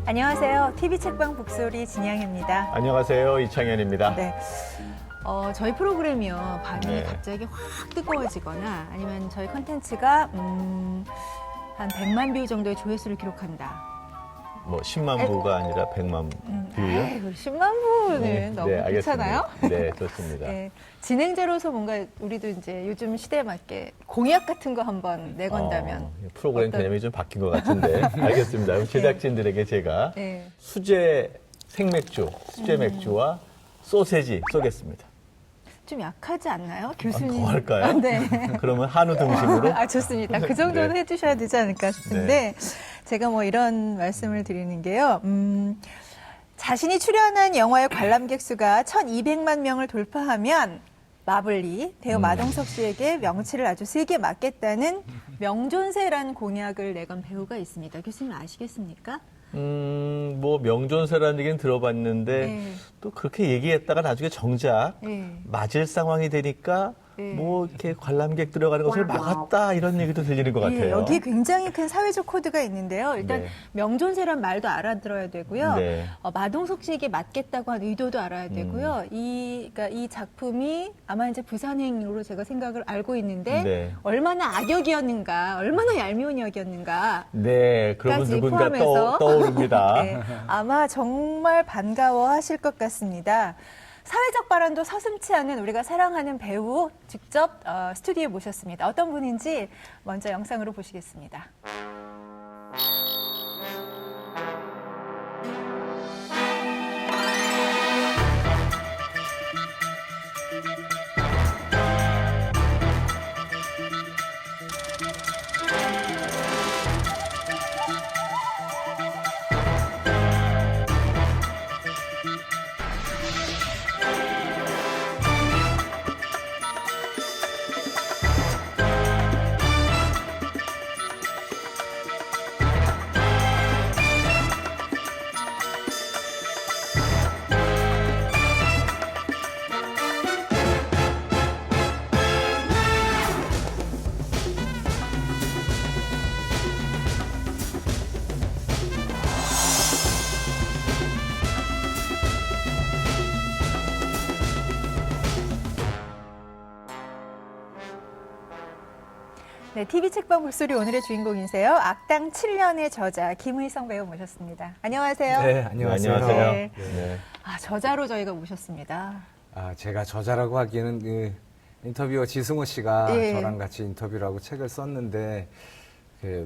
안녕하세요. TV 책방 북소리 진양입니다. 안녕하세요. 이창현입니다. 네. 저희 프로그램이요. 반응이 네. 갑자기 확 뜨거워지거나 아니면 저희 컨텐츠가 한 100만 뷰 정도의 조회수를 기록한다. 뭐 10만 부가 아니라 100만 뷰요? 아이고, 10만 부는 너무 귀찮아요? 네, 좋습니다. 네. 진행자로서 뭔가 우리도 이제 요즘 시대에 맞게 공약 같은 거 한번 내건다면. 프로그램 개념이 좀 바뀐 것 같은데 알겠습니다. 그럼 제작진들에게 제가 네. 수제 생맥주, 수제 맥주와 소세지 쏘겠습니다. 좀 약하지 않나요? 교수님. 더 할까요? 네. 그러면 한우 등심으로? 좋습니다. 그 정도는 네. 해주셔야 되지 않을까 싶은데, 제가 뭐 이런 말씀을 드리는 게요. 자신이 출연한 영화의 관람객 수가 1,200만 명을 돌파하면 마블리, 배우 마동석 씨에게 명치를 아주 세게 맞겠다는 명존세라는 공약을 내건 배우가 있습니다. 교수님 아시겠습니까? 뭐 명존세라는 얘기는 들어봤는데 네. 또 그렇게 얘기했다가 나중에 정작 네. 맞을 상황이 되니까 네. 뭐 이렇게 관람객 들어가는 것을 막았다 이런 얘기도 들리는 것 같아요. 예, 여기 굉장히 큰 사회적 코드가 있는데요. 일단 네. 명존세란 말도 알아들어야 되고요. 네. 마동석 씨에게 맞겠다고 한 의도도 알아야 되고요. 그러니까 이 작품이 아마 이제 부산행으로 제가 생각을 알고 있는데 네. 얼마나 악역이었는가, 얼마나 얄미운 역이었는가. 네, 그러면 까지 누군가 포함해서 떠오릅니다. 네, 아마 정말 반가워하실 것 같습니다. 사회적 발언도 서슴치 않은 우리가 사랑하는 배우 직접 스튜디오에 모셨습니다. 어떤 분인지 먼저 영상으로 보시겠습니다. 네, TV 책방 북소리 오늘의 주인공이세요. 악당 7년의 저자 김의성 배우 모셨습니다. 안녕하세요. 네, 안녕하세요. 안녕하세요. 네. 네. 저자로 저희가 모셨습니다. 제가 저자라고 하기에는 그 인터뷰어 지승호 씨가 예. 저랑 같이 인터뷰를 하고 책을 썼는데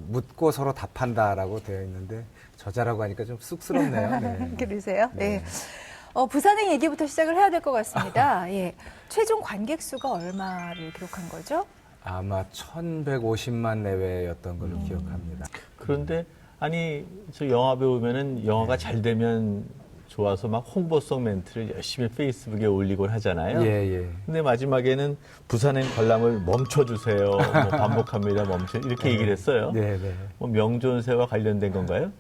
묻고 서로 답한다라고 되어 있는데 저자라고 하니까 좀 쑥스럽네요. 네. 그러세요? 네. 네. 부산행 얘기부터 시작을 해야 될 것 같습니다. 예. 최종 관객 수가 얼마를 기록한 거죠? 아마 1,150만 내외였던 걸로 기억합니다. 그런데 아니 저 영화 배우면은 영화가 잘 되면 좋아서 막 홍보성 멘트를 열심히 페이스북에 올리곤 하잖아요. 예, 예. 근데 마지막에는 부산행 관람을 멈춰주세요. 뭐 반복합니다. 멈춰 이렇게 얘기를 했어요. 네, 네. 뭐 명존세와 관련된 건가요?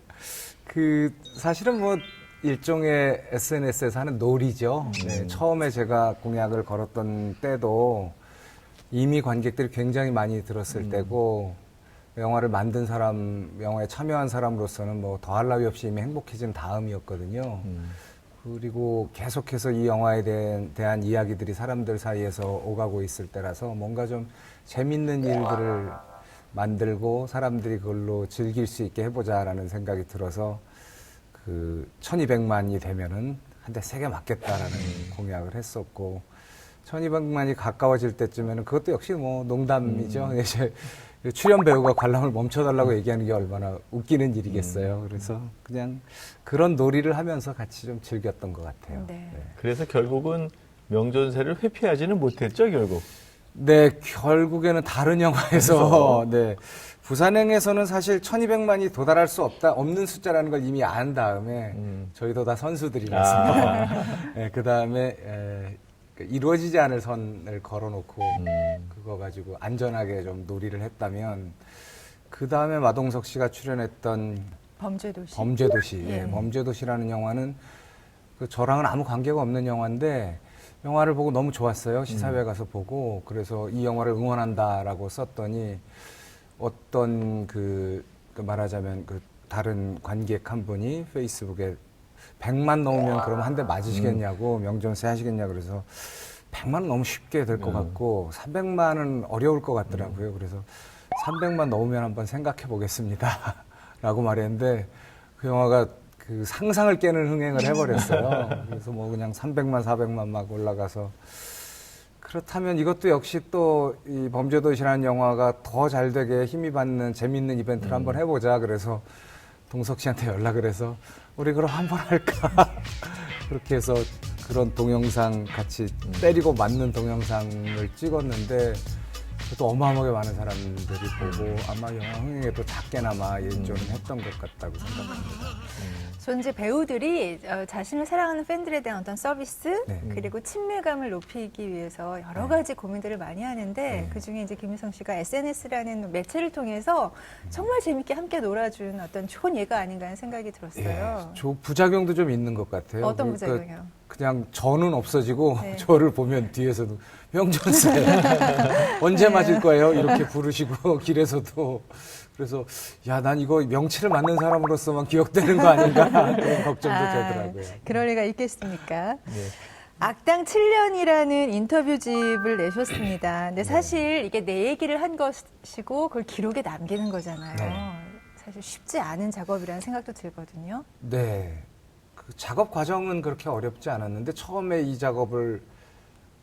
사실은 뭐 일종의 SNS에서 하는 놀이죠. 네, 처음에 제가 공약을 걸었던 때도 이미 관객들이 굉장히 많이 들었을 때고 영화를 만든 사람, 영화에 참여한 사람으로서는 뭐 더할 나위 없이 이미 행복해진 다음이었거든요. 그리고 계속해서 이 영화에 대한 이야기들이 사람들 사이에서 오가고 있을 때라서 뭔가 좀 재밌는 일들을 만들고 사람들이 그걸로 즐길 수 있게 해보자라는 생각이 들어서 1200만이 되면은 한 대 세게 맞겠다라는 공약을 했었고 1200만이 가까워질 때쯤에는 그것도 역시 뭐 농담이죠. 이제 출연 배우가 관람을 멈춰달라고 얘기하는 게 얼마나 웃기는 일이겠어요. 그래서 그냥 그런 놀이를 하면서 같이 좀 즐겼던 것 같아요. 네. 그래서 결국은 명존세를 회피하지는 못했죠, 결국. 네, 결국에는 다른 영화에서 네, 부산행에서는 사실 1200만이 도달할 수 없는 숫자라는 걸 이미 안 다음에 저희도 다 선수들이라서 네, 그 다음에 이루어지지 않을 선을 걸어놓고 그거 가지고 안전하게 좀 놀이를 했다면 그 다음에 마동석 씨가 출연했던 범죄도시. 범죄도시. 예. 범죄도시라는 영화는 저랑은 아무 관계가 없는 영화인데 영화를 보고 너무 좋았어요. 시사회 가서 보고 그래서 이 영화를 응원한다라고 썼더니 어떤 말하자면 다른 관객 한 분이 페이스북에 100만 넘으면 그럼 한 대 맞으시겠냐고 명존세 하시겠냐 그래서 100만 너무 쉽게 될 것 같고 300만은 어려울 것 같더라고요. 그래서 300만 넘으면 한번 생각해 보겠습니다. 라고 말했는데 그 영화가 그 상상을 깨는 흥행을 해버렸어요. 그래서 뭐 그냥 300만, 400만 막 올라가서 그렇다면 이것도 역시 또 이 범죄도시라는 영화가 더 잘 되게 힘이 받는 재밌는 이벤트를 한번 해보자. 그래서 동석 씨한테 연락을 해서 우리 그럼 한번 할까? 그렇게 해서 그런 동영상 같이 때리고 맞는 동영상을 찍었는데 또 어마어마하게 많은 사람들이 보고 아마 영화 흥행에도 작게나마 일조는 했던 것 같다고 생각합니다. 저는 이제 배우들이 자신을 사랑하는 팬들에 대한 어떤 서비스 네. 그리고 친밀감을 높이기 위해서 여러 가지 고민들을 많이 하는데 그중에 이제 김유성 씨가 SNS라는 매체를 통해서 정말 재밌게 함께 놀아준 어떤 좋은 예가 아닌가 하는 생각이 들었어요. 부작용도 좀 있는 것 같아요. 어떤 그- 부작용이요? 그냥 저는 없어지고 네. 저를 보면 뒤에서도 명존세 언제 맞을 거예요? 이렇게 부르시고 길에서도 그래서 야, 난 이거 명치를 맞는 사람으로서만 기억되는 거 아닌가 그런 걱정도 되더라고요. 그럴 리가 있겠습니까? 네. 악당 7년이라는 인터뷰집을 내셨습니다. 근데 사실 이게 내 얘기를 한 것이고 그걸 기록에 남기는 거잖아요. 네. 사실 쉽지 않은 작업이라는 생각도 들거든요. 네. 그 작업 과정은 그렇게 어렵지 않았는데 처음에 이 작업을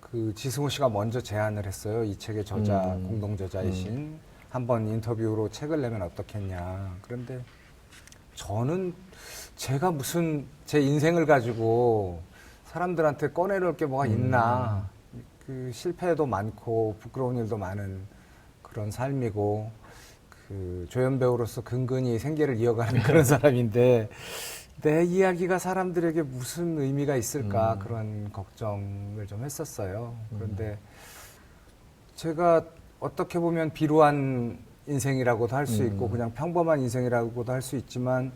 그 지승호 씨가 먼저 제안을 했어요. 이 책의 저자, 공동 저자이신 한번 인터뷰로 책을 내면 어떻겠냐. 그런데 저는 제가 무슨 제 인생을 가지고 사람들한테 꺼내놓을 게 뭐가 있나. 그 실패도 많고 부끄러운 일도 많은 그런 삶이고 그 조연 배우로서 근근히 생계를 이어가는 그런 사람인데 내 이야기가 사람들에게 무슨 의미가 있을까 그런 걱정을 좀 했었어요. 그런데 제가 어떻게 보면 비루한 인생이라고도 할 수 있고 그냥 평범한 인생이라고도 할 수 있지만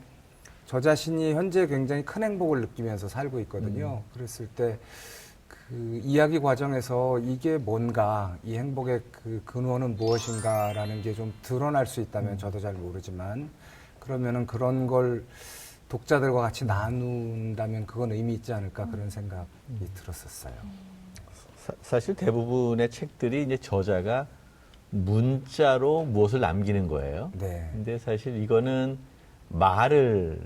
저 자신이 현재 굉장히 큰 행복을 느끼면서 살고 있거든요. 그랬을 때 그 이야기 과정에서 이게 뭔가 이 행복의 그 근원은 무엇인가라는 게 좀 드러날 수 있다면 저도 잘 모르지만 그러면은 그런 걸 독자들과 같이 나눈다면 그건 의미 있지 않을까 그런 생각이 들었었어요. 사실 대부분의 책들이 이제 저자가 문자로 무엇을 남기는 거예요. 네. 근데 사실 이거는 말이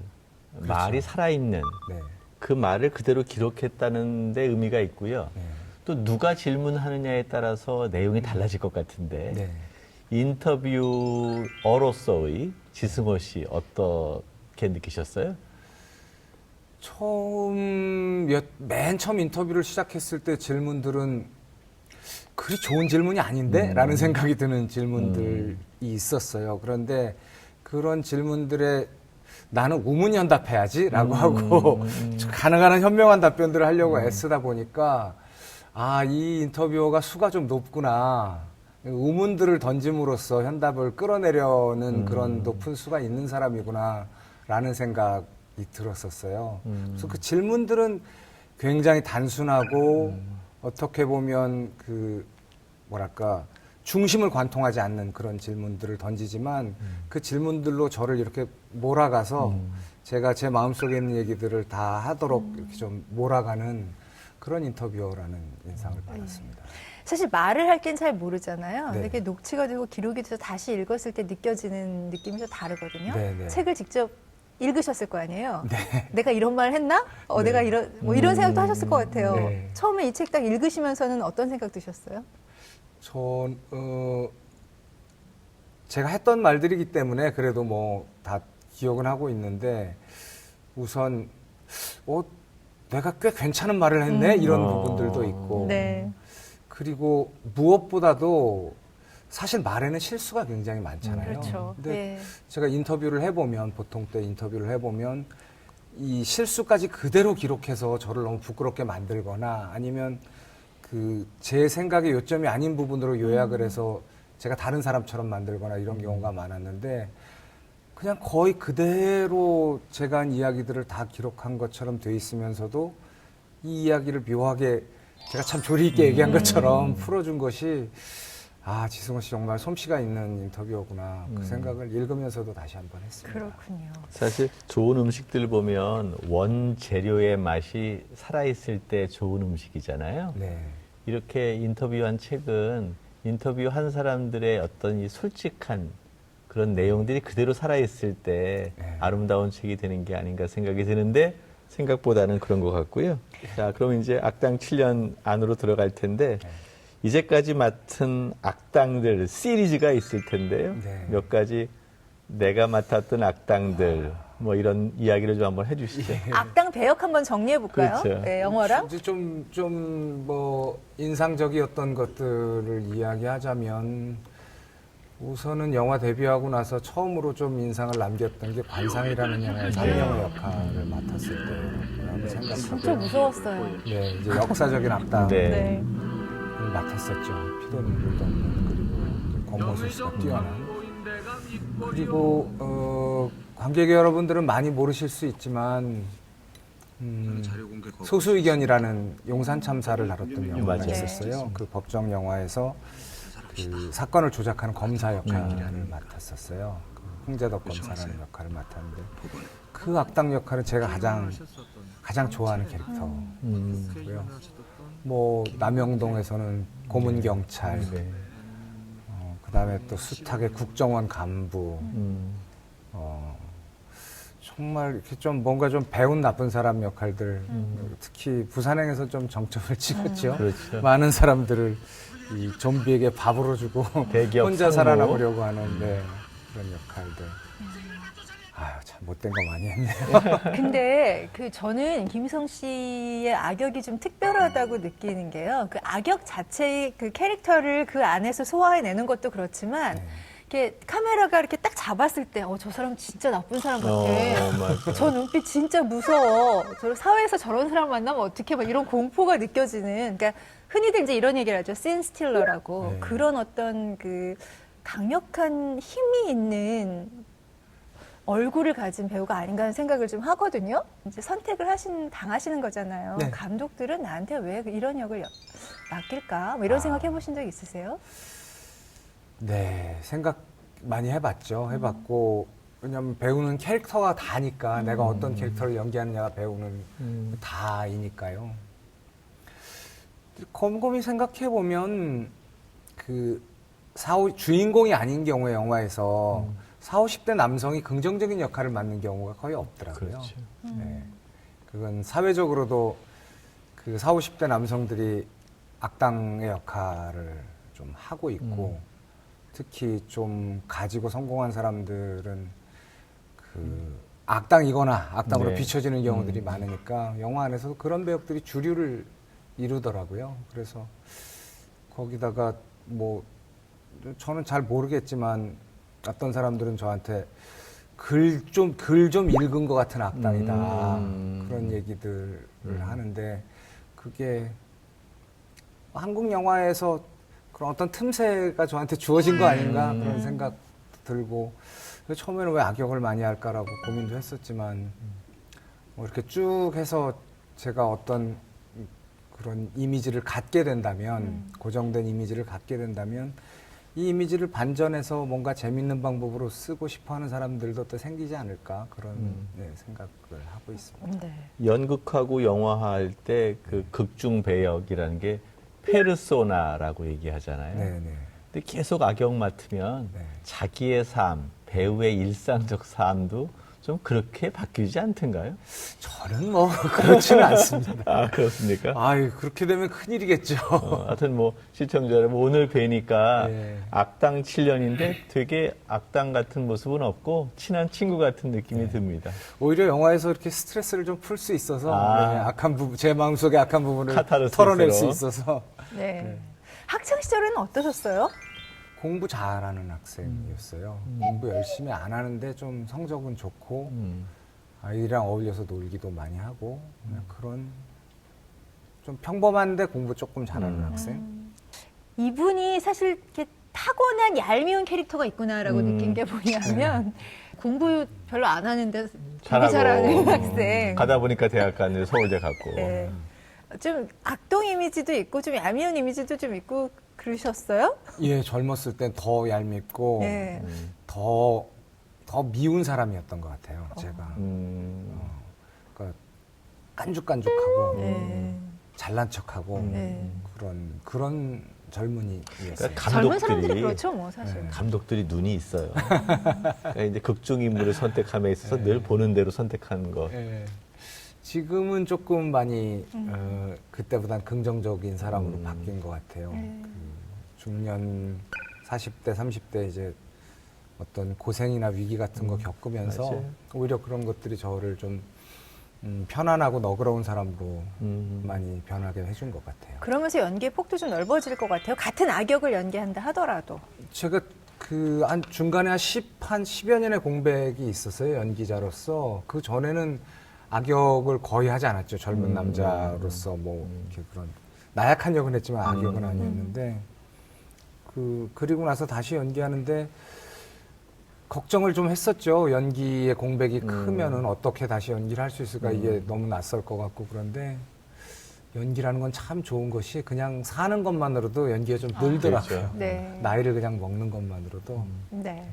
살아있는 네. 그 말을 그대로 기록했다는 데 의미가 있고요. 네. 또 누가 질문하느냐에 따라서 내용이 달라질 것 같은데 네. 인터뷰어로서의 지승호 씨 어떻게 느끼셨어요? 맨 처음 인터뷰를 시작했을 때 질문들은 그리 좋은 질문이 아닌데? 라는 생각이 드는 질문들이 있었어요. 그런데 그런 질문들에 나는 우문현답해야지 라고 하고 가능한 한 현명한 답변들을 하려고 애쓰다 보니까 아, 이 인터뷰어가 수가 좀 높구나. 우문들을 던짐으로써 현답을 끌어내려는 그런 높은 수가 있는 사람이구나 라는 생각이 들었었어요. 그래서 그 질문들은 굉장히 단순하고 어떻게 보면 그 뭐랄까 중심을 관통하지 않는 그런 질문들을 던지지만 그 질문들로 저를 이렇게 몰아가서 제가 제 마음속에 있는 얘기들을 다 하도록 이렇게 좀 몰아가는 그런 인터뷰어라는 인상을 받았습니다. 사실 말을 할 땐 잘 모르잖아요. 네. 이렇게 녹취가 되고 기록이 돼서 다시 읽었을 때 느껴지는 느낌이 좀 다르거든요. 네, 네. 책을 직접 읽으셨을 거 아니에요. 네. 내가 이런 말 했나? 네. 내가 이런 생각도 하셨을 것 같아요. 네. 처음에 이 책 딱 읽으시면서는 어떤 생각 드셨어요? 제가 했던 말들이기 때문에 그래도 뭐 다 기억은 하고 있는데 우선 내가 꽤 괜찮은 말을 했네 이런 부분들도 있고 네. 그리고 무엇보다도 사실 말에는 실수가 굉장히 많잖아요. 그렇죠. 근데 네. 제가 인터뷰를 해보면 보통 때 인터뷰를 해보면 이 실수까지 그대로 기록해서 저를 너무 부끄럽게 만들거나 아니면 그 제 생각의 요점이 아닌 부분으로 요약을 해서 제가 다른 사람처럼 만들거나 이런 경우가 많았는데 그냥 거의 그대로 제가 한 이야기들을 다 기록한 것처럼 돼 있으면서도 이 이야기를 묘하게 제가 참 조리 있게 얘기한 것처럼 풀어준 것이 지승호 씨 정말 솜씨가 있는 인터뷰구나. 그 생각을 읽으면서도 다시 한번 했습니다. 그렇군요. 사실 좋은 음식들 보면 원재료의 맛이 살아있을 때 좋은 음식이잖아요. 네. 이렇게 인터뷰한 책은 인터뷰한 사람들의 어떤 이 솔직한 그런 내용들이 그대로 살아있을 때 네. 아름다운 책이 되는 게 아닌가 생각이 드는데 생각보다는 그런 것 같고요. 자, 그럼 이제 악당 7년 안으로 들어갈 텐데 이제까지 맡은 악당들 시리즈가 있을 텐데요. 네. 몇 가지 내가 맡았던 악당들 뭐 이런 이야기를 좀 한번 해주시죠. 악당 배역 한번 정리해 볼까요? 그렇죠. 네, 영어랑. 이제 좀 뭐 인상적이었던 것들을 이야기하자면 우선은 영화 데뷔하고 나서 처음으로 좀 인상을 남겼던 게 관상이라는 영화의 상명의 역할을 맡았을 때라고 진짜 생각하고요. 무서웠어요. 네, 이제 역사적인 악당을 네. 네. 맡았었죠. 피도 눈물도 없는 그리고 권모수 씨가 뛰어난. 그리고 관객 여러분들은 많이 모르실 수 있지만 소수의견이라는 용산 참사를 다뤘던 영화가 맞아요. 있었어요. 그 법정 영화에서 그 사건을 조작하는 검사 역할을 맡았었어요. 그 홍재덕 검사라는 역할을 맡았는데 그 악당 역할은 제가 가장 좋아하는 캐릭터고요. 뭐 남영동에서는 고문 경찰, 네. 그다음에 또 수탁의 국정원 간부. 정말 이렇게 좀 뭔가 좀 배운 나쁜 사람 역할들, 특히 부산행에서 좀 정점을 찍었죠. 그렇죠. 많은 사람들을 이 좀비에게 밥으로 주고 대기업 혼자 상무. 살아남으려고 하는 그런 역할들. 아유, 참 못된 거 많이 했네요. 근데 저는 김희성 씨의 악역이 좀 특별하다고 느끼는 게요. 그 악역 자체의 그 캐릭터를 그 안에서 소화해내는 것도 그렇지만 이렇게 카메라가 이렇게 딱 잡았을 때, 저 사람 진짜 나쁜 사람 같아. 맞아. 저 눈빛 진짜 무서워. 저 사회에서 저런 사람 만나면 어떻게 막 이런 공포가 느껴지는. 그러니까 흔히들 이제 이런 얘기를 하죠. 씬 스틸러라고. 네. 그런 어떤 그 강력한 힘이 있는 얼굴을 가진 배우가 아닌가 하는 생각을 좀 하거든요. 이제 선택을 당하시는 거잖아요. 네. 감독들은 나한테 왜 이런 역을 맡길까? 뭐 이런 생각 해보신 적 있으세요? 네, 생각 많이 해봤고, 왜냐면 배우는 캐릭터가 다니까 내가 어떤 캐릭터를 연기하느냐가 배우는 다이니까요. 곰곰이 생각해보면 그 주인공이 아닌 경우에 영화에서 40, 50대 남성이 긍정적인 역할을 맡는 경우가 거의 없더라고요. 그렇죠. 네. 그건 사회적으로도 그 40, 50대 남성들이 악당의 역할을 좀 하고 있고 특히 좀 가지고 성공한 사람들은 그 악당이거나 악당으로 네. 비춰지는 경우들이 많으니까 영화 안에서도 그런 배역들이 주류를 이루더라고요. 그래서 거기다가 뭐 저는 잘 모르겠지만 어떤 사람들은 저한테 글 좀 읽은 것 같은 악당이다 그런 얘기들을 하는데 그게 한국 영화에서 그런 어떤 틈새가 저한테 주어진 거 아닌가 그런 생각 들고 처음에는 왜 악역을 많이 할까라고 고민도 했었지만 뭐 이렇게 쭉 해서 제가 어떤 그런 이미지를 갖게 된다면 고정된 이미지를 갖게 된다면 이 이미지를 반전해서 뭔가 재밌는 방법으로 쓰고 싶어하는 사람들도 또 생기지 않을까 그런 생각을 하고 있습니다. 네. 연극하고 영화할 때 그 극중 배역이라는 게 페르소나라고 얘기하잖아요. 네네. 근데 계속 악역 맡으면 네. 자기의 삶, 배우의 일상적 삶도 좀 그렇게 바뀌지 않던가요? 저는 뭐 그렇지는 않습니다. 아, 그렇습니까? 아유 그렇게 되면 큰일이겠죠. 하여튼 뭐 시청자 여러분 오늘 뵈니까 네. 악당 7년인데 되게 악당 같은 모습은 없고 친한 친구 같은 느낌이 듭니다. 오히려 영화에서 이렇게 스트레스를 좀 풀 수 있어서 아. 네, 악한 부분, 제 마음속의 악한 부분을 카타르시스로. 털어낼 수 있어서 네. 학창 시절에는 어떠셨어요? 공부 잘하는 학생이었어요. 공부 열심히 안 하는데 좀 성적은 좋고 아이들이랑 어울려서 놀기도 많이 하고 그냥 그런 좀 평범한데 공부 조금 잘하는 학생. 이분이 사실 이렇게 타고난 얄미운 캐릭터가 있구나라고 느낀 게 뭐냐면 공부 별로 안 하는데 되게 잘하는 학생. 가다 보니까 대학 갔는데 서울대 갔고. 네. 좀 악동 이미지도 있고 좀 얄미운 이미지도 좀 있고 그러셨어요? 예, 젊었을 땐 더 얄밉고 네. 더 미운 사람이었던 것 같아요. 제가 그러니까 깐죽깐죽하고 네. 잘난 척하고 네. 그런 젊은이였어요. 그러니까 젊은 사람들이 그렇죠, 뭐 사실. 네. 감독들이 눈이 있어요. 그러니까 이제 극중 인물을 선택함에 있어서 늘 보는 대로 선택하는 거. 예. 지금은 조금 많이 그때보단 긍정적인 사람으로 바뀐 것 같아요. 그 중년 40대, 30대 이제 어떤 고생이나 위기 같은 거 겪으면서 맞아요. 오히려 그런 것들이 저를 좀 편안하고 너그러운 사람으로 많이 변하게 해준 것 같아요. 그러면서 연기의 폭도 좀 넓어질 것 같아요. 같은 악역을 연기한다 하더라도. 제가 한 중간에 한 10여 년의 공백이 있었어요, 연기자로서. 그 전에는 악역을 거의 하지 않았죠. 젊은 남자로서 뭐 이렇게 그런 나약한 역은 했지만 악역은 아니었는데 그리고 나서 다시 연기하는데 걱정을 좀 했었죠. 연기의 공백이 크면은 어떻게 다시 연기를 할 수 있을까. 이게 너무 낯설 것 같고. 그런데 연기라는 건 참 좋은 것이 그냥 사는 것만으로도 연기가 좀 늘더라고요. 그렇죠. 네. 나이를 그냥 먹는 것만으로도. 네.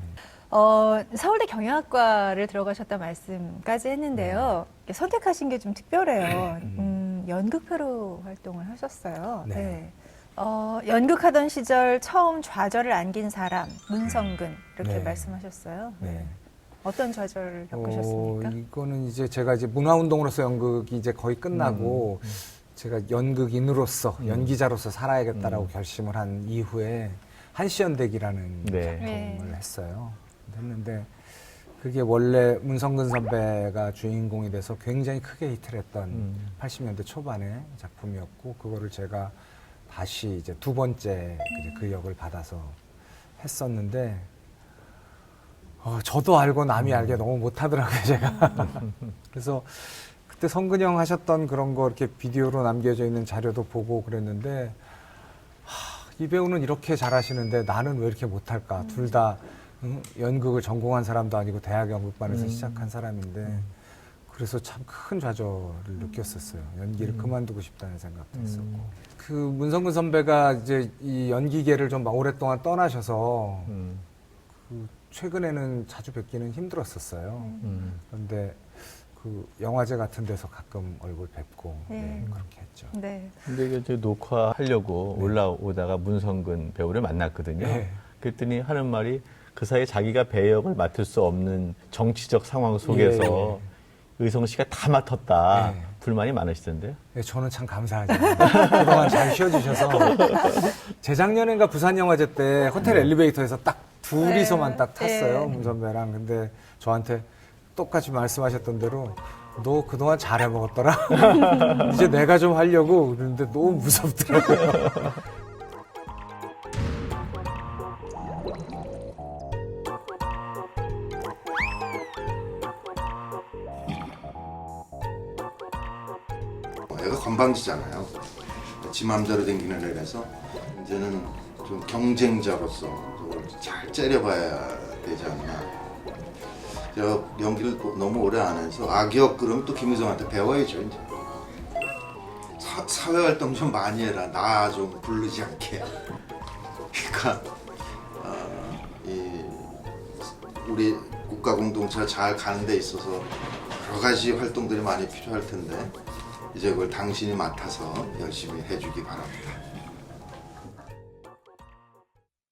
서울대 경영학과를 들어가셨다 말씀까지 했는데요. 선택하신 게 좀 특별해요. 연극배로 활동을 하셨어요. 네. 네. 연극하던 시절 처음 좌절을 안긴 사람, 문성근, 이렇게 네. 말씀하셨어요. 네. 어떤 좌절을 겪으셨습니까? 이거는 이제 제가 이제 문화운동으로서 연극이 이제 거의 끝나고 제가 연극인으로서 연기자로서 살아야겠다라고 결심을 한 이후에 한시연대기라는 네. 작품을 했어요. 했는데 그게 원래 문성근 선배가 주인공이 돼서 굉장히 크게 히트를 했던 80년대 초반의 작품이었고 그거를 제가 다시 이제 두 번째 그 역을 받아서 했었는데 저도 알고 남이 알게 너무 못하더라고요, 제가. 그래서 그때 성근이 형 하셨던 그런 거 이렇게 비디오로 남겨져 있는 자료도 보고 그랬는데 이 배우는 이렇게 잘하시는데 나는 왜 이렇게 못할까? 둘 다 연극을 전공한 사람도 아니고 대학 연극반에서 시작한 사람인데 그래서 참 큰 좌절을 느꼈었어요. 연기를 그만두고 싶다는 생각도 했었고. 그 문성근 선배가 이제 이 연기계를 좀 오랫동안 떠나셔서 그 최근에는 자주 뵙기는 힘들었었어요. 그런데 그 영화제 같은 데서 가끔 얼굴 뵙고 그렇게 했죠. 네. 근데 이게 이제 녹화하려고 올라오다가 문성근 배우를 만났거든요. 네. 그랬더니 하는 말이 그 사이에 자기가 배역을 맡을 수 없는 정치적 상황 속에서 의성 씨가 다 맡았다. 네. 불만이 많으시던데요. 네, 저는 참 감사하죠. 그동안 잘 쉬어주셔서. 재작년인가 부산영화제 때 호텔 엘리베이터에서 딱 둘이서만 딱 탔어요. 문 선배랑. 근데 저한테 똑같이 말씀하셨던 대로 너 그동안 잘해 먹었더라. 이제 내가 좀 하려고 그러는데 너무 무섭더라고요. 애가 건방지잖아요. 지 맘대로 댕기는 애라서 이제는 좀 경쟁자로서 저걸 잘 째려봐야 되지 않나. 제가 연기를 너무 오래 안 해서 악역 그러면 또 김희성한테 배워야죠. 이제 사회 활동 좀 많이 해라. 나 좀 부르지 않게. 그러니까 우리 국가 공동체가 잘 가는 데 있어서 여러 가지 활동들이 많이 필요할 텐데 이제 그걸 당신이 맡아서 열심히 해주기 바랍니다.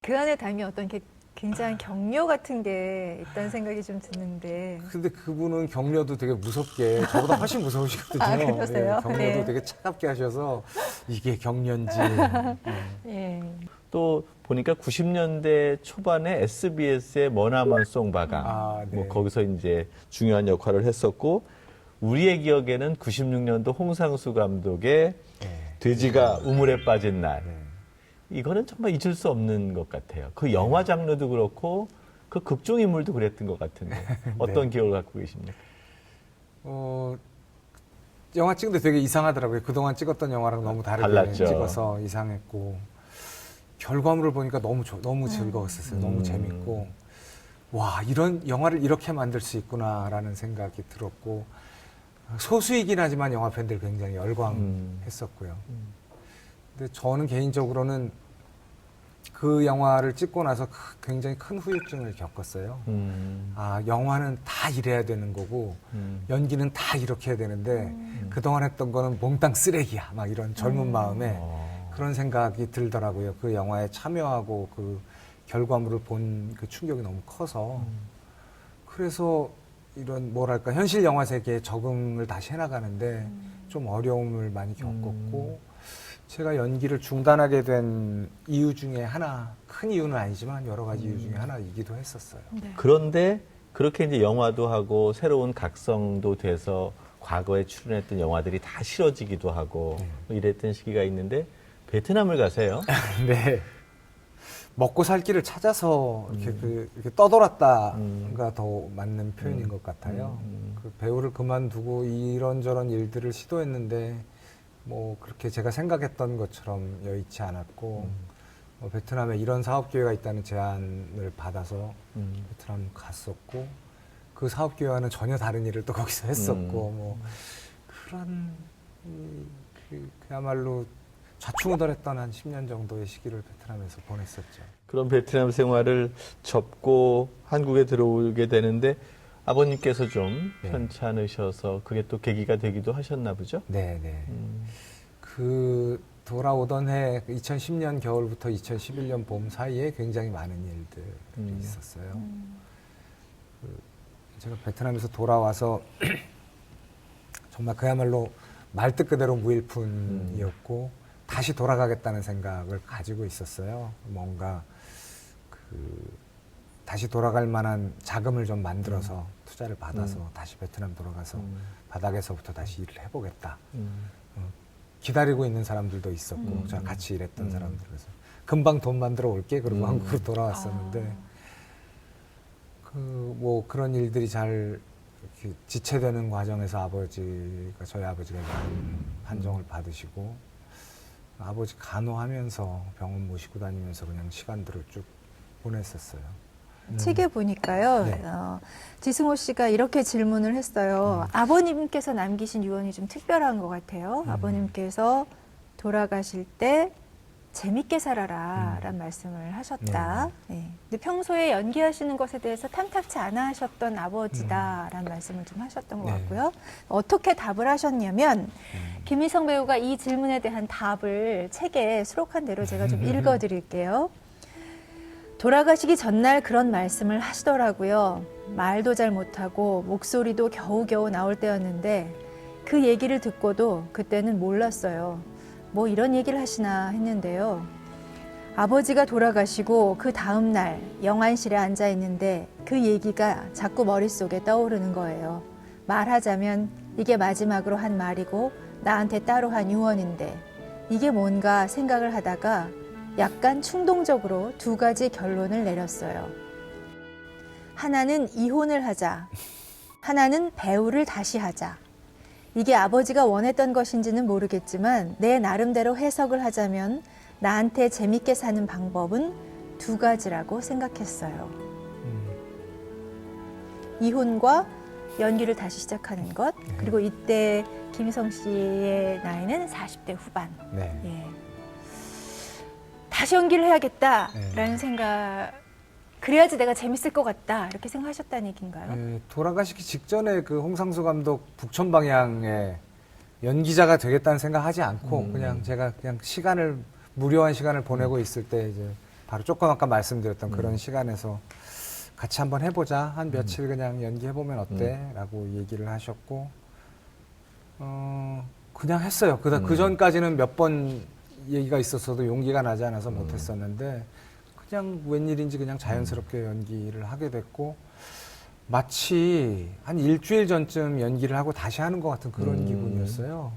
그 안에 담이 어떤 게 굉장한 격려 같은 게 있다는 생각이 좀 드는데. 근데 그분은 격려도 되게 무섭게, 저보다 훨씬 무서우시거든요. 아, 그러세요? 격려도 네. 되게 차갑게 하셔서 이게 격려인지. 예. 또 보니까 90년대 초반에 SBS의 머나먼 송바가 아, 네. 뭐 거기서 이제 중요한 역할을 했었고 우리의 기억에는 96년도 홍상수 감독의 돼지가 우물에 빠진 날 이거는 정말 잊을 수 없는 것 같아요. 그 영화 장르도 그렇고 그 극중 인물도 그랬던 것 같은데 어떤 기억을 갖고 계십니까? 영화 찍는데 되게 이상하더라고요. 그동안 찍었던 영화랑 너무 다르게 달랐죠. 찍어서 이상했고 결과물을 보니까 너무 즐거웠었어요. 너무 재밌고 와 이런 영화를 이렇게 만들 수 있구나라는 생각이 들었고 소수이긴 하지만 영화 팬들 굉장히 열광했었고요. 근데 저는 개인적으로는 그 영화를 찍고 나서 굉장히 큰 후유증을 겪었어요. 아, 영화는 다 이래야 되는 거고, 연기는 다 이렇게 해야 되는데, 그동안 했던 거는 몽땅 쓰레기야. 막 이런 젊은 마음에 그런 생각이 들더라고요. 그 영화에 참여하고 그 결과물을 본 그 충격이 너무 커서. 그래서 이런 뭐랄까, 현실 영화 세계에 적응을 다시 해나가는데 좀 어려움을 많이 겪었고, 제가 연기를 중단하게 된 이유 중에 하나, 큰 이유는 아니지만 여러 가지 이유 중에 하나이기도 했었어요. 네. 그런데 그렇게 이제 영화도 하고 새로운 각성도 돼서 과거에 출연했던 영화들이 다 싫어지기도 하고 뭐 이랬던 시기가 있는데 베트남을 가세요. 네. 먹고 살 길을 찾아서 이렇게 떠돌았다가 더 맞는 표현인 것 같아요. 그 배우를 그만두고 이런저런 일들을 시도했는데 뭐 그렇게 제가 생각했던 것처럼 여의치 않았고 베트남에 이런 사업 기회가 있다는 제안을 받아서 베트남 갔었고 그 사업 기회와는 전혀 다른 일을 또 거기서 했었고 뭐 그런 그야말로 좌충우돌했던 한 10년 정도의 시기를 베트남에서 보냈었죠. 그런 베트남 생활을 접고 한국에 들어오게 되는데 아버님께서 좀 네. 편찮으셔서 그게 또 계기가 되기도 하셨나 보죠? 네, 네. 그 돌아오던 해 2010년 겨울부터 2011년 봄 사이에 굉장히 많은 일들이 있었어요. 제가 베트남에서 돌아와서 정말 그야말로 말뜻 그대로 무일푼이었고 다시 돌아가겠다는 생각을 가지고 있었어요. 뭔가 다시 돌아갈 만한 자금을 좀 만들어서 투자를 받아서 다시 베트남 돌아가서 바닥에서부터 다시 일을 해보겠다. 기다리고 있는 사람들도 있었고 저랑 같이 일했던 사람들 그래서 금방 돈 만들어 올게 그러고 한국으로 돌아왔었는데 뭐 그런 일들이 잘 이렇게 지체되는 과정에서 저희 아버지가 많은 판정을 받으시고 아버지 간호하면서 병원 모시고 다니면서 그냥 시간들을 쭉 보냈었어요. 책에 보니까요, 네. 지승호 씨가 이렇게 질문을 했어요. 아버님께서 남기신 유언이 좀 특별한 것 같아요. 아버님께서 돌아가실 때 재밌게 살아라 라는 말씀을 하셨다. 네. 근데 평소에 연기하시는 것에 대해서 탐탁치 않아 하셨던 아버지다 라는 말씀을 좀 하셨던 것 네. 같고요. 어떻게 답을 하셨냐면 김희성 배우가 이 질문에 대한 답을 책에 수록한 대로 제가 좀 읽어드릴게요. 돌아가시기 전날 그런 말씀을 하시더라고요. 말도 잘 못하고 목소리도 겨우겨우 나올 때였는데 그 얘기를 듣고도 그때는 몰랐어요. 뭐 이런 얘기를 하시나 했는데요. 아버지가 돌아가시고 그 다음 날 영안실에 앉아 있는데 그 얘기가 자꾸 머릿속에 떠오르는 거예요. 말하자면 이게 마지막으로 한 말이고 나한테 따로 한 유언인데 이게 뭔가 생각을 하다가 약간 충동적으로 두 가지 결론을 내렸어요. 하나는 이혼을 하자. 하나는 배우를 다시 하자. 이게 아버지가 원했던 것인지는 모르겠지만 내 나름대로 해석을 하자면 나한테 재밌게 사는 방법은 두 가지라고 생각했어요. 이혼과 연기를 다시 시작하는 것. 그리고 이때 김희성 씨의 나이는 40대 후반. 네. 예. 다시 연기를 해야겠다라는 생각, 그래야지 내가 재밌을 것 같다 이렇게 생각하셨다는 얘기인가요? 네, 돌아가시기 직전에 그 홍상수 감독 북촌 방향에 연기자가 되겠다는 생각하지 않고 그냥 제가 그냥 무료한 시간을 보내고 있을 때 이제 바로 조금 아까 말씀드렸던 그런 시간에서 같이 한번 해보자. 한 며칠 그냥 연기해보면 어때? 라고 얘기를 하셨고 그냥 했어요. 그 전까지는 몇 번 얘기가 있었어도 용기가 나지 않아서 못했었는데 그냥 웬일인지 그냥 자연스럽게 연기를 하게 됐고 마치 한 일주일 전쯤 연기를 하고 다시 하는 것 같은 그런 기분이었어요.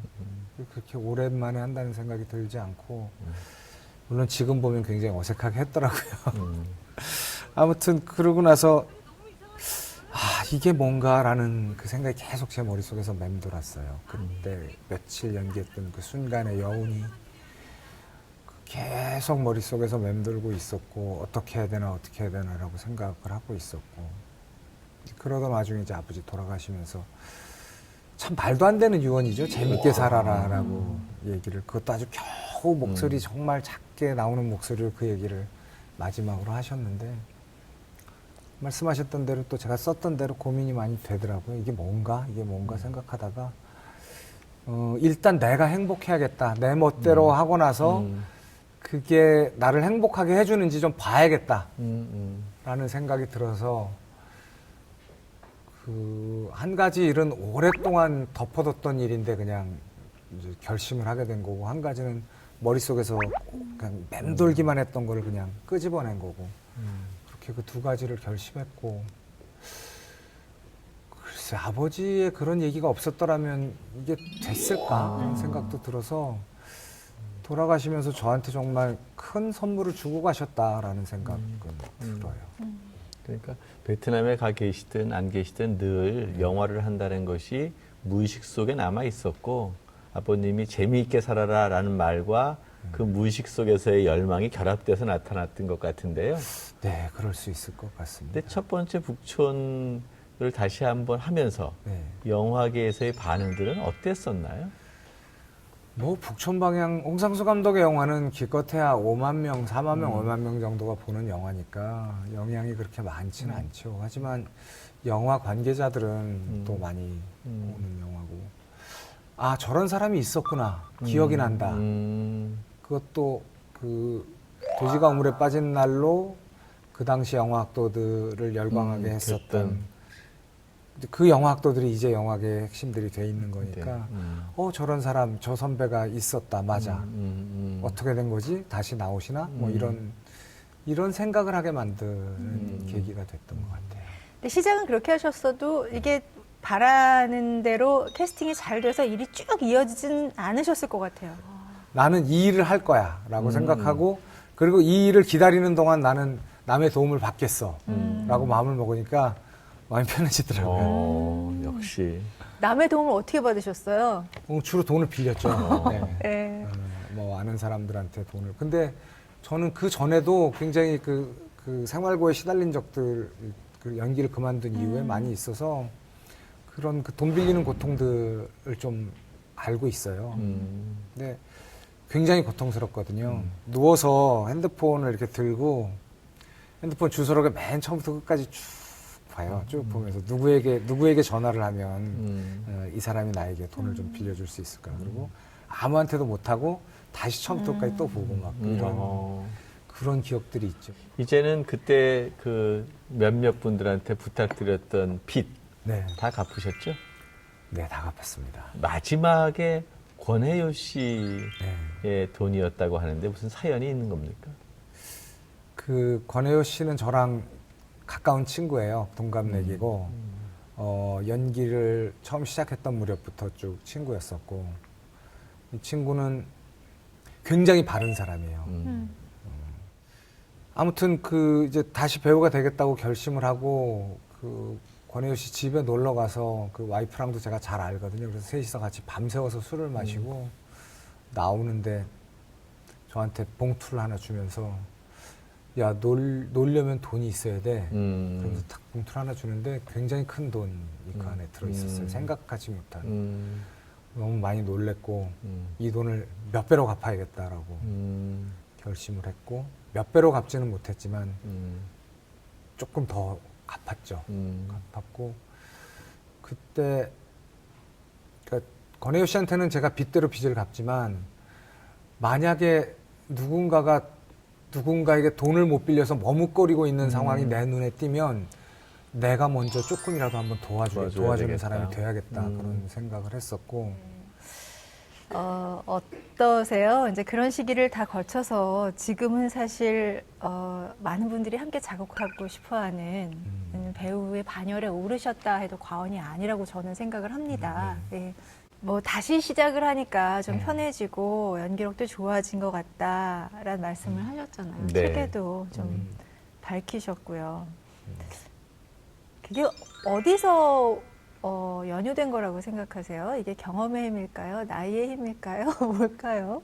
그렇게 오랜만에 한다는 생각이 들지 않고 물론 지금 보면 굉장히 어색하게 했더라고요. 아무튼 그러고 나서 이게 뭔가라는 그 생각이 계속 제 머릿속에서 맴돌았어요. 그때 며칠 연기했던 그 순간의 여운이 계속 머릿속에서 맴돌고 있었고 어떻게 해야 되나라고 생각을 하고 있었고 그러던 와중에 이제 아버지 돌아가시면서 참 말도 안 되는 유언이죠. 재밌게 살아라라고 얘기를. 그것도 아주 겨우 목소리 정말 작게 나오는 목소리로 그 얘기를 마지막으로 하셨는데 말씀하셨던 대로 또 제가 썼던 대로 고민이 많이 되더라고요. 이게 뭔가 생각하다가 일단 내가 행복해야겠다. 내 멋대로 하고 나서 그게 나를 행복하게 해주는지 좀 봐야겠다. 라는 생각이 들어서 그 한 가지 일은 오랫동안 덮어뒀던 일인데 그냥 이제 결심을 하게 된 거고, 한 가지는 머릿속에서 그냥 맴돌기만 했던 걸 그냥 끄집어낸 거고, 그렇게 그 두 가지를 결심했고, 글쎄 아버지의 그런 얘기가 없었더라면 이게 됐을까 하는 생각도 들어서 돌아가시면서 저한테 정말 큰 선물을 주고 가셨다라는 생각은 들어요. 그러니까 베트남에 가 계시든 안 계시든 늘 영화를 한다는 것이 무의식 속에 남아 있었고, 아버님이 재미있게 살아라라는 말과 그 무의식 속에서의 열망이 결합돼서 나타났던 것 같은데요. 네, 그럴 수 있을 것 같습니다. 근데 첫 번째 북촌을 다시 한번 하면서 네. 영화계에서의 반응들은 어땠었나요? 뭐 북촌 방향 홍상수 감독의 영화는 기껏해야 5만 명, 4만 명, 5만 명 정도가 보는 영화니까 영향이 그렇게 많지는 않죠. 하지만 영화 관계자들은 또 많이 보는 영화고, 아 저런 사람이 있었구나 기억이 난다. 그것도 그 도지가 우물에 빠진 날로 그 당시 영화학도들을 열광하게 했었던 그 영화학도들이 이제 영화계의 핵심들이 돼 있는 거니까 저런 사람 저 선배가 있었다 맞아 어떻게 된 거지 다시 나오시나 뭐 이런 생각을 하게 만드는 계기가 됐던 것 같아요. 근데 시작은 그렇게 하셨어도 이게 바라는 대로 캐스팅이 잘 돼서 일이 쭉 이어지진 않으셨을 것 같아요. 나는 이 일을 할 거야 라고 생각하고, 그리고 이 일을 기다리는 동안 나는 남의 도움을 받겠어 라고 마음을 먹으니까 마음이 편해지더라고요. 역시. 남의 도움을 어떻게 받으셨어요? 주로 돈을 빌렸죠. 네. 네. 뭐 아는 사람들한테 돈을. 근데 저는 그 전에도 굉장히 그 생활고에 시달린 적들, 그 연기를 그만둔 이후에 많이 있어서 그런 그 돈 빌리는 고통들을 좀 알고 있어요. 근데 굉장히 고통스럽거든요. 누워서 핸드폰을 이렇게 들고 핸드폰 주소록에 맨 처음부터 끝까지 쭉 봐요. 쭉 보면서 누구에게 전화를 하면 이 사람이 나에게 돈을 좀 빌려줄 수 있을까. 그리고 아무한테도 못하고 다시 처음부터까지 또 보고 막 그런 기억들이 있죠. 이제는 그때 그 몇몇 분들한테 부탁드렸던 빚 네, 다 갚으셨죠? 네, 다 갚았습니다. 마지막에 권혜요 씨의 네. 돈이었다고 하는데 무슨 사연이 있는 겁니까? 그 권혜요 씨는 저랑 가까운 친구예요. 동갑내기고 연기를 처음 시작했던 무렵부터 쭉 친구였었고, 이 친구는 굉장히 바른 사람이에요. 아무튼 그 이제 다시 배우가 되겠다고 결심을 하고 그 권혜요 씨 집에 놀러 가서 그 와이프랑도 제가 잘 알거든요. 그래서 셋이서 같이 밤새워서 술을 마시고 나오는데 저한테 봉투를 하나 주면서 야, 놀려면 돈이 있어야 돼. 그러면서 탁 봉투를 하나 주는데 굉장히 큰 돈이 그 안에 들어있었어요. 생각하지 못한. 너무 많이 놀랬고 이 돈을 몇 배로 갚아야겠다라고 결심을 했고, 몇 배로 갚지는 못했지만 조금 더 갚았죠. 갚았고, 그때 그러니까 권혜요 씨한테는 제가 빚대로 빚을 갚지만, 만약에 누군가에게 돈을 못 빌려서 머뭇거리고 있는 상황이 내 눈에 띄면 내가 먼저 조금이라도 한번 도와주는 되겠다. 사람이 돼야겠다. 그런 생각을 했었고. 어떠세요? 이제 그런 시기를 다 거쳐서 지금은 사실 많은 분들이 함께 작업하고 싶어하는 배우의 반열에 오르셨다 해도 과언이 아니라고 저는 생각을 합니다. 네. 뭐 다시 시작을 하니까 좀 편해지고 연기력도 좋아진 것 같다라는 말씀을 하셨잖아요. 네. 책에도 좀 밝히셨고요. 그게 어디서 연유된 거라고 생각하세요? 이게 경험의 힘일까요? 나이의 힘일까요? 뭘까요?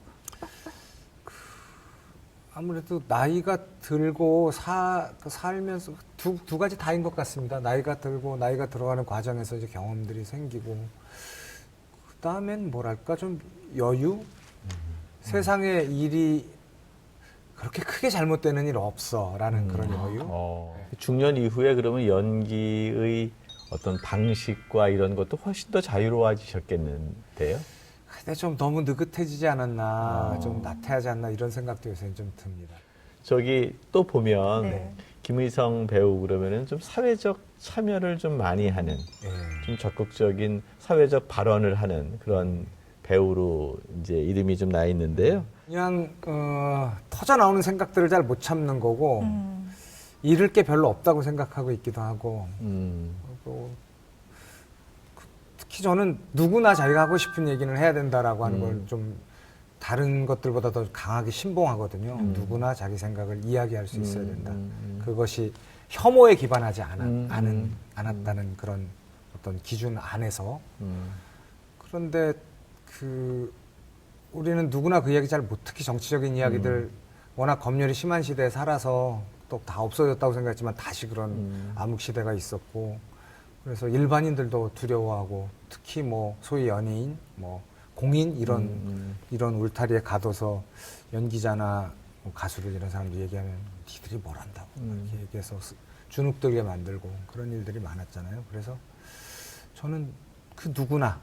아무래도 나이가 들고 살면서 두 가지 다인 것 같습니다. 나이가 들고 나이가 들어가는 과정에서 이제 경험들이 생기고, 그다음엔 뭐랄까 좀 여유? 세상에 일이 그렇게 크게 잘못되는 일 없어라는 그런 여유. 중년 이후에 그러면 연기의 어떤 방식과 이런 것도 훨씬 더 자유로워지셨겠는데요? 근데 좀 너무 느긋해지지 않았나, 좀 나태하지 않나 이런 생각도 요새는 좀 듭니다. 저기 또 보면 네. 김의성 배우 그러면은 좀 사회적 참여를 좀 많이 하는 예. 좀 적극적인 사회적 발언을 하는 그런 배우로 이제 이름이 좀 나 있는데요. 그냥 터져 나오는 생각들을 잘 못 참는 거고 잃을 게 별로 없다고 생각하고 있기도 하고 그리고 특히 저는 누구나 자기가 하고 싶은 얘기는 해야 된다라고 하는 걸 좀 다른 것들보다 더 강하게 신봉하거든요. 누구나 자기 생각을 이야기할 수 있어야 된다. 그것이 혐오에 기반하지 않았다는 그런 어떤 기준 안에서. 그런데 우리는 누구나 그 이야기 잘 못, 특히 정치적인 이야기들 워낙 검열이 심한 시대에 살아서 또 다 없어졌다고 생각했지만 다시 그런 암흑 시대가 있었고 그래서 일반인들도 두려워하고 특히 뭐 소위 연예인, 뭐 공인 이런 울타리에 가둬서 연기자나 뭐 가수들 이런 사람들 얘기하면 니들이 뭘 한다고 이렇게 얘기해서 주눅들게 만들고 그런 일들이 많았잖아요. 그래서 저는 그 누구나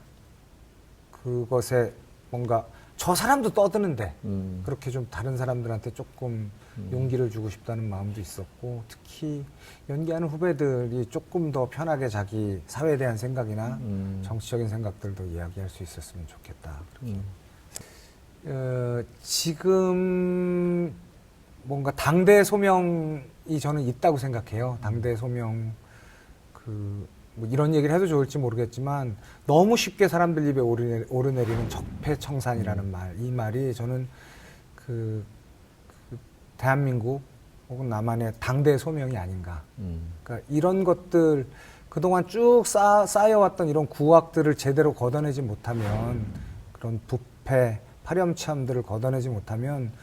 그것에 뭔가 저 사람도 떠드는데 그렇게 좀 다른 사람들한테 조금 용기를 주고 싶다는 마음도 있었고 특히 연기하는 후배들이 조금 더 편하게 자기 사회에 대한 생각이나 정치적인 생각들도 이야기할 수 있었으면 좋겠다. 그렇게. 지금 뭔가 당대 소명이 저는 있다고 생각해요. 당대 소명 뭐 이런 얘기를 해도 좋을지 모르겠지만 너무 쉽게 사람들 입에 오르내리는 적폐청산이라는 말, 이 말이 저는 대한민국 혹은 남한의 당대 소명이 아닌가. 그러니까 이런 것들 그동안 쭉 쌓여왔던 이런 구악들을 제대로 걷어내지 못하면 그런 부패, 파렴치함들을 걷어내지 못하면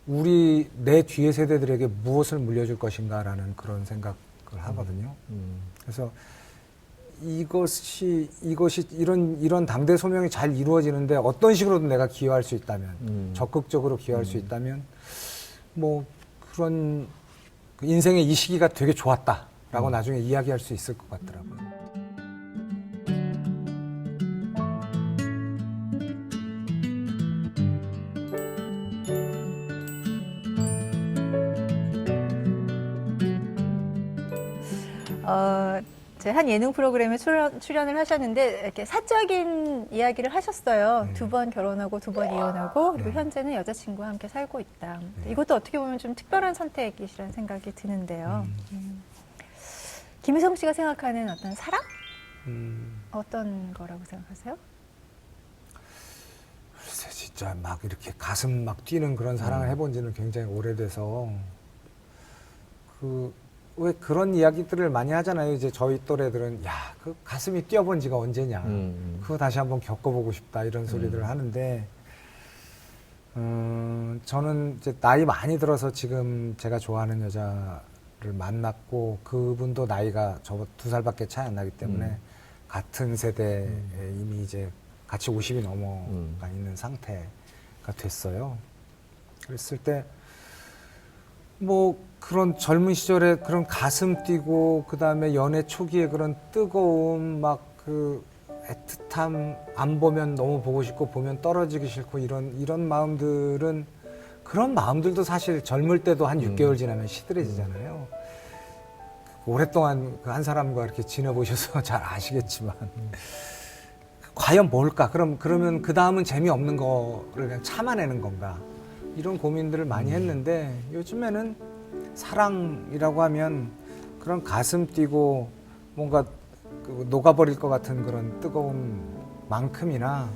내 뒤의 세대들에게 무엇을 물려줄 것인가라는 그런 생각을 하거든요. 그래서 이것이 이런 당대 소명이 잘 이루어지는데 어떤 식으로든 내가 기여할 수 있다면 적극적으로 기여할 수 있다면 뭐 그런 인생의 이 시기가 되게 좋았다라고 나중에 이야기할 수 있을 것 같더라고요. 제 한 예능 프로그램에 출연을 하셨는데 이렇게 사적인 이야기를 하셨어요. 2번 결혼하고 2번 이혼하고 그리고 현재는 여자친구와 함께 살고 있다. 이것도 어떻게 보면 좀 특별한 선택이시라는 생각이 드는데요. 김희성 씨가 생각하는 어떤 사랑? 어떤 거라고 생각하세요? 글쎄 진짜 막 이렇게 가슴 막 뛰는 그런 사랑을 해본 지는 굉장히 오래돼서 왜 그런 이야기들을 많이 하잖아요. 이제 저희 또래들은 그 가슴이 뛰어본 지가 언제냐. 그거 다시 한번 겪어보고 싶다 이런 소리들을 하는데 저는 이제 나이 많이 들어서 지금 제가 좋아하는 여자를 만났고 그분도 나이가 저보다 2살밖에 차이 안 나기 때문에 같은 세대에 이미 이제 같이 50이 넘어가 있는 상태가 됐어요. 그랬을 때 뭐 그런 젊은 시절에 그런 가슴 뛰고 그다음에 연애 초기에 그런 뜨거움 막 애틋함 안 보면 너무 보고 싶고 보면 떨어지기 싫고 이런 마음들은 그런 마음들도 사실 젊을 때도 한 6개월 지나면 시들해지잖아요. 오랫동안 그 한 사람과 이렇게 지내보셔서 잘 아시겠지만 과연 뭘까? 그러면 그 다음은 재미없는 거를 그냥 참아내는 건가? 이런 고민들을 많이 했는데 요즘에는 사랑이라고 하면 그런 가슴 뛰고 뭔가 녹아버릴 것 같은 그런 뜨거움만큼이나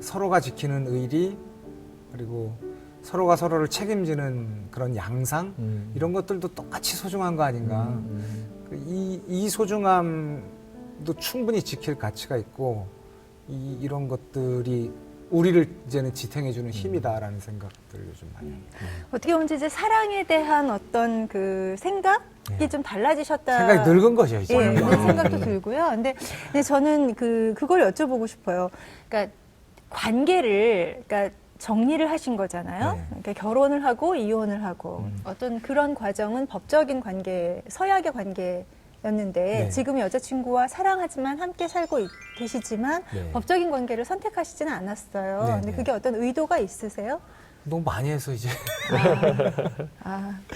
서로가 지키는 의리 그리고 서로가 서로를 책임지는 그런 양상 이런 것들도 똑같이 소중한 거 아닌가. 이 소중함도 충분히 지킬 가치가 있고 이런 것들이 우리를 이제는 지탱해주는 힘이다라는 생각들을 요즘 많이 합니다. 어떻게 보면 이제 사랑에 대한 어떤 그 생각 이게 좀 달라지셨다. 생각이 늙은 거죠, 이제. 예, 그런 생각도 들고요. 근데 저는 그걸 여쭤보고 싶어요. 그러니까 관계를, 그러니까 정리를 하신 거잖아요. 네. 그러니까 결혼을 하고 이혼을 하고 어떤 그런 과정은 법적인 관계, 서약의 관계였는데 네. 지금 여자친구와 사랑하지만 함께 살고 계시지만 네. 법적인 관계를 선택하시지는 않았어요. 네, 근데 네. 그게 어떤 의도가 있으세요? 너무 많이 해서 이제.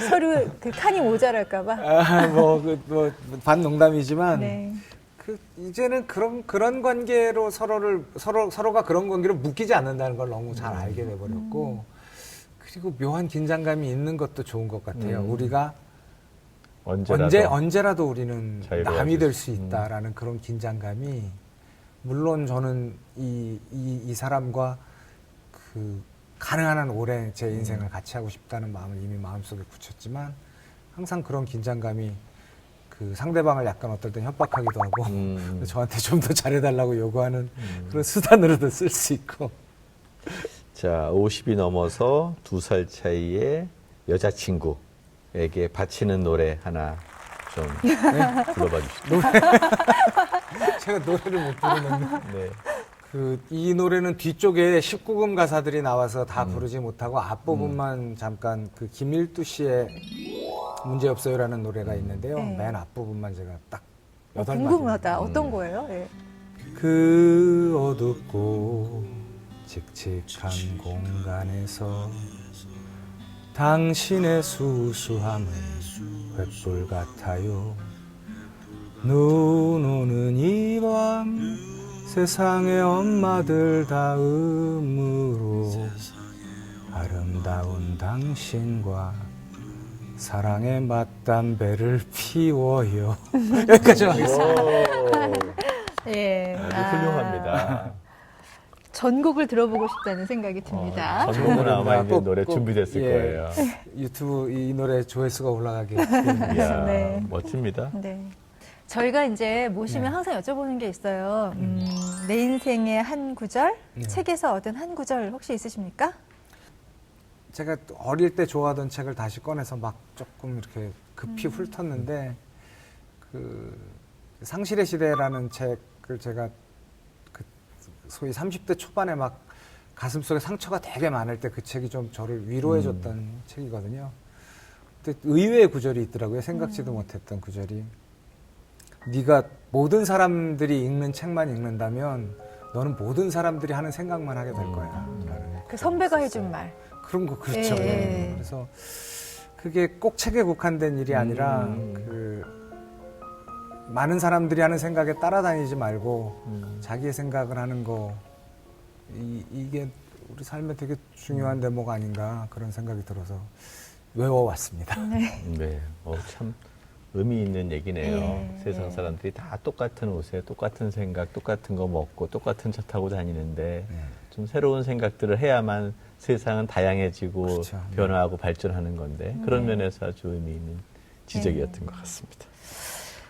서류 그 칸이 모자랄까봐. 반농담이지만. 네. 이제는 그런 관계로 서로가 그런 관계로 묶이지 않는다는 걸 너무 잘 알게 돼버렸고, 그리고 묘한 긴장감이 있는 것도 좋은 것 같아요. 우리가 언제라도 우리는 자유로워질 남이 될 수 있다라는 그런 긴장감이, 물론 저는 이 사람과 가능한 한 오래 제 인생을 같이 하고 싶다는 마음을 이미 마음속에 굳혔지만, 항상 그런 긴장감이 상대방을 약간 어떨 땐 협박하기도 하고 저한테 좀 더 잘해달라고 요구하는 그런 수단으로도 쓸 수 있고. 자, 50이 넘어서 2살 차이의 여자친구에게 바치는 노래 하나 좀 불러봐 주시죠. 제가 노래를 못 부르는데 네. 이 노래는 뒤쪽에 19금 가사들이 나와서 다 부르지 못하고 앞부분만 잠깐 김일두 씨의 문제없어요라는 노래가 있는데요. 네. 맨 앞부분만 제가 딱 8마디. 궁금하다. 어떤 거예요? 예. 그 어둡고 칙칙한 공간에서 당신의 수수함은 횃불 같아요. 눈 오는 이 밤 세상의 엄마들 다음으로 아름다운 당신과 사랑의 맞담배를 피워요. 여기까지 하겠습니다. 예. 아주 훌륭합니다. 전곡을 들어보고 싶다는 생각이 듭니다. 전곡은 아마 이제 노래 꼭, 준비됐을 예, 거예요. 유튜브 이 노래 조회수가 올라가게. 이야, 네. 멋집니다. 네. 저희가 이제 모시면 항상 여쭤보는 게 있어요. 내 인생의 한 구절? 책에서 얻은 한 구절 혹시 있으십니까? 제가 어릴 때 좋아하던 책을 다시 꺼내서 막 조금 이렇게 급히 훑었는데, 상실의 시대라는 책을 제가 소위 30대 초반에 막 가슴속에 상처가 되게 많을 때 그 책이 좀 저를 위로해줬던 책이거든요. 근데 의외의 구절이 있더라고요. 생각지도 못했던 구절이. 네가 모든 사람들이 읽는 책만 읽는다면 너는 모든 사람들이 하는 생각만 하게 될 거야. 라는 그 선배가 해준 말. 그런 거 그렇죠. 예. 그래서 그게 꼭 책에 국한된 일이 아니라 많은 사람들이 하는 생각에 따라다니지 말고 자기의 생각을 하는 거, 이게 우리 삶에 되게 중요한 대목 아닌가 그런 생각이 들어서 외워왔습니다. 네, 참 의미 있는 얘기네요. 예, 세상 사람들이 다 똑같은 옷에 똑같은 생각, 똑같은 거 먹고 똑같은 차 타고 다니는데 좀 새로운 생각들을 해야만 세상은 다양해지고 그렇죠. 변화하고 발전하는 건데 그런 면에서 아주 의미 있는 지적이었던 것 같습니다.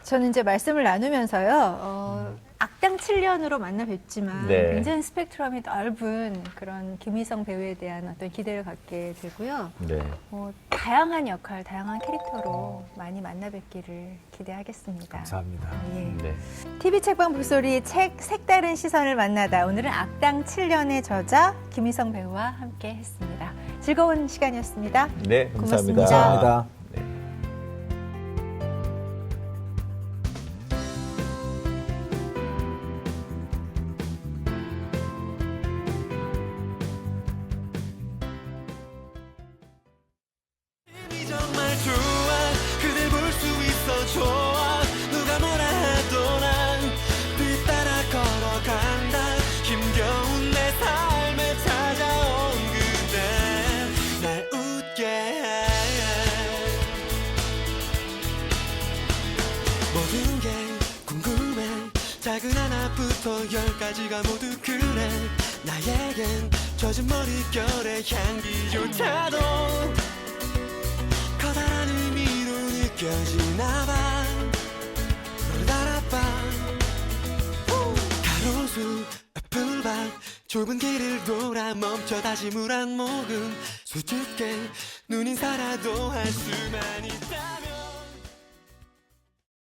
저는 이제 말씀을 나누면서요, 악당 7년으로 만나 뵙지만 네. 굉장히 스펙트럼이 넓은 그런 김희성 배우에 대한 어떤 기대를 갖게 되고요. 네. 다양한 역할, 다양한 캐릭터로 많이 만나 뵙기를 기대하겠습니다. 감사합니다. 예. 네. TV 책방 북소리 책 색다른 시선을 만나다. 오늘은 악당 7년의 저자 김희성 배우와 함께 했습니다. 즐거운 시간이었습니다. 네, 감사합니다. 고맙습니다. 감사합니다. 네. 정말 좋아 그댈 볼 수 있어 좋아 누가 뭐라 해도 난 뒤따라 걸어간다 힘겨운 내 삶에 찾아온 그대 날 웃게 해 모든 게 궁금해 작은 하나부터 10가지가 모두 그래 나에겐 젖은 머릿결의 향기조차도 커다란 의미로 느껴지나봐 너를 알아봐 가로수 풀밭 좁은 길을 돌아 멈춰 다시 물 한 모금 수줍게 눈인사라도 할 수만 있다면